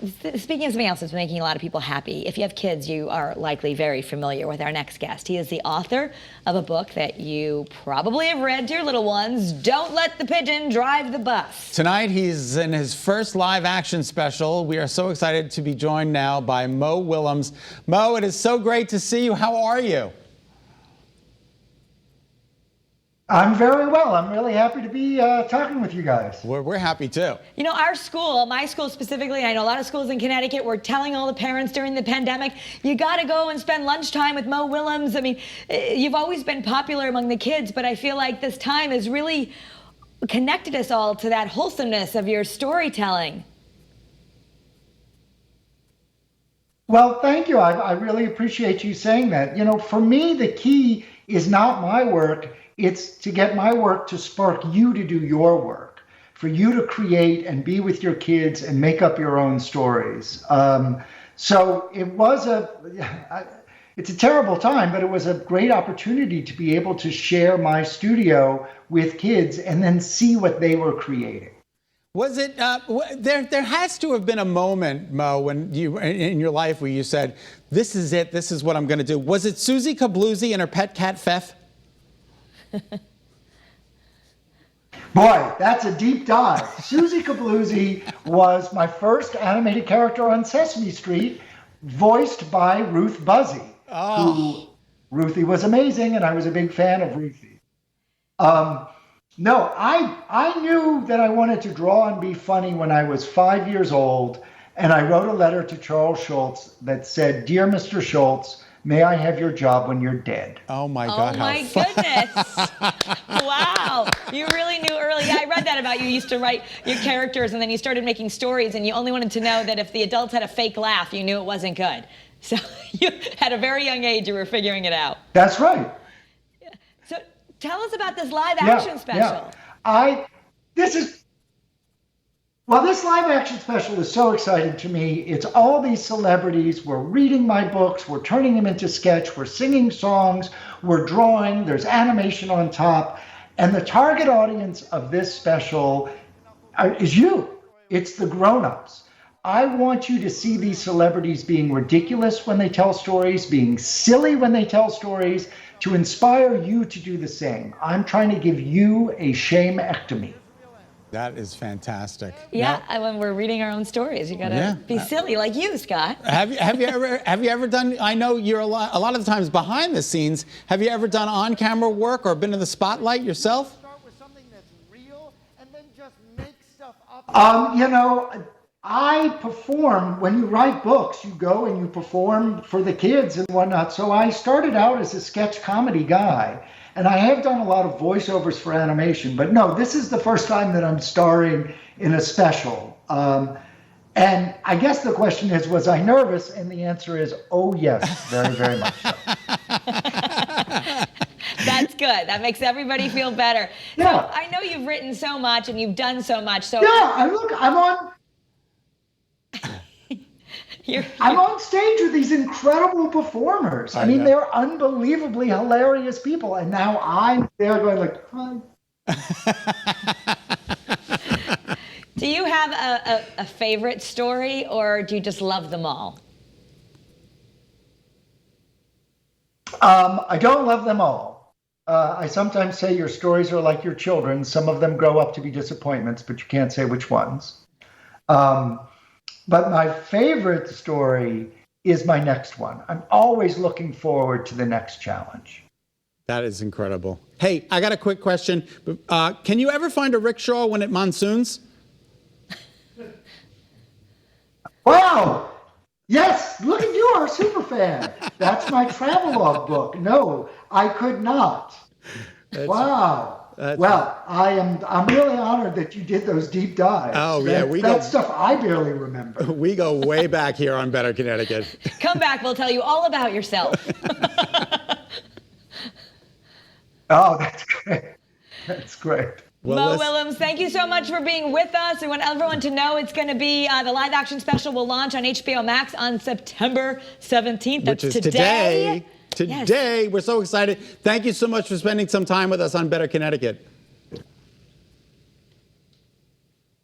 Speaking of something else that's making a lot of people happy, if you have kids, you are likely very familiar with our next guest. He is the author of a book that you probably have read to your little ones, Don't Let the Pigeon Drive the Bus. Tonight, he's in his first live action special. We are so excited to be joined now by Mo Willems. Mo, it is so great to see you. How are you? I'm very well. I'm really happy to be talking with you guys. We're happy too. You know, our school, my school specifically, and I know a lot of schools in Connecticut, were telling all the parents during the pandemic, you got to go and spend lunchtime with Mo Willems. I mean, you've always been popular among the kids, but I feel like this time has really connected us all to that wholesomeness of your storytelling. Well, thank you. I really appreciate you saying that. You know, for me, the key is not my work. It's to get my work to spark you to do your work, for you to create and be with your kids and make up your own stories. So it was it's a terrible time, but it was a great opportunity to be able to share my studio with kids and then see what they were creating. Was it, there has to have been a moment, Mo, when you, in your life where you said, this is it, this is what I'm going to do. Was it Susie Kabloozy and her pet cat, Fef? Boy, that's a deep dive. Susie Kabloozy was my first animated character on Sesame Street, voiced by Ruth Buzzy. Who Ruthie was amazing, and I was a big fan of Ruthie. No, I knew that I wanted to draw and be funny when I was 5 years old, and I wrote a letter to Charles Schulz that said, "Dear Mr. Schulz, may I have your job when you're dead?" Oh my God! Oh my goodness! Wow, you really knew early. Yeah, I read that about you. You used to write your characters, and then you started making stories, and you only wanted to know that if the adults had a fake laugh, you knew it wasn't good. So you, at a very young age, you were figuring it out. That's right. So tell us about this live action special. This live action special is so exciting to me. It's all these celebrities. We're reading my books. We're turning them into sketch. We're singing songs. We're drawing. There's animation on top. And the target audience of this special is you. It's the grown-ups. I want you to see these celebrities being ridiculous when they tell stories, being silly when they tell stories, to inspire you to do the same. I'm trying to give you a shame-ectomy. That is fantastic. Yeah, when we're reading our own stories, you gotta be silly like you, Scott. Have you ever done? I know you're a lot of the times behind the scenes. Have you ever done on-camera work or been in the spotlight yourself? Start with something that's real and then just make stuff up. You know, I perform. When you write books, you go and you perform for the kids and whatnot. So I started out as a sketch comedy guy. And I have done a lot of voiceovers for animation, but no, this is the first time that I'm starring in a special. And I guess the question is, was I nervous? And the answer is, oh yes, very, very much so. That's good. That makes everybody feel better. Yeah. So I know you've written so much and you've done so much. So yeah, I'm on stage with these incredible performers. I mean, they're unbelievably hilarious people. And now I'm there going like, hi. Do you have a favorite story, or do you just love them all? I don't love them all. I sometimes say your stories are like your children. Some of them grow up to be disappointments, but you can't say which ones. But my favorite story is my next one. I'm always looking forward to the next challenge. That is incredible. Hey, I got a quick question. Can you ever find a rickshaw when it monsoons? Wow! Yes, look at you, our super fan. That's my travelogue book. No, I could not. Wow. Well, I'm really honored that you did those deep dives. Oh, yeah. That's stuff I barely remember. We go way back here on Better Connecticut. Come back, we'll tell you all about yourself. Oh, that's great. That's great. Mo Willems, thank you so much for being with us. We want everyone to know it's going to be the live action special will launch on HBO Max on September 17th. That's Which is today. Today. Yes. We're so excited. Thank you so much for spending some time with us on Better Connecticut.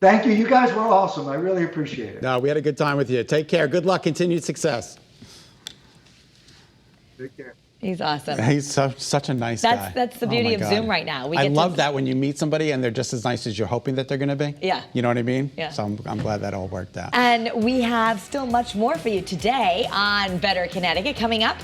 Thank you. You guys were awesome. I really appreciate it. No, we had a good time with you. Take care. Good luck. Continued success. Take care. He's awesome. He's such a nice guy. That's the Oh beauty my of God. Zoom right now. I love that when you meet somebody and they're just as nice as you're hoping that they're going to be. Yeah. You know what I mean? Yeah. So I'm glad that all worked out. And we have still much more for you today on Better Connecticut. Coming up,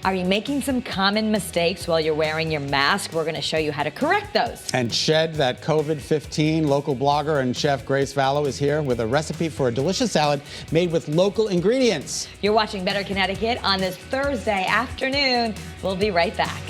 are you making some common mistakes while you're wearing your mask? We're going to show you how to correct those. And Shed, that COVID-15 local blogger and chef Grace Vallow is here with a recipe for a delicious salad made with local ingredients. You're watching Better Connecticut on this Thursday afternoon. We'll be right back.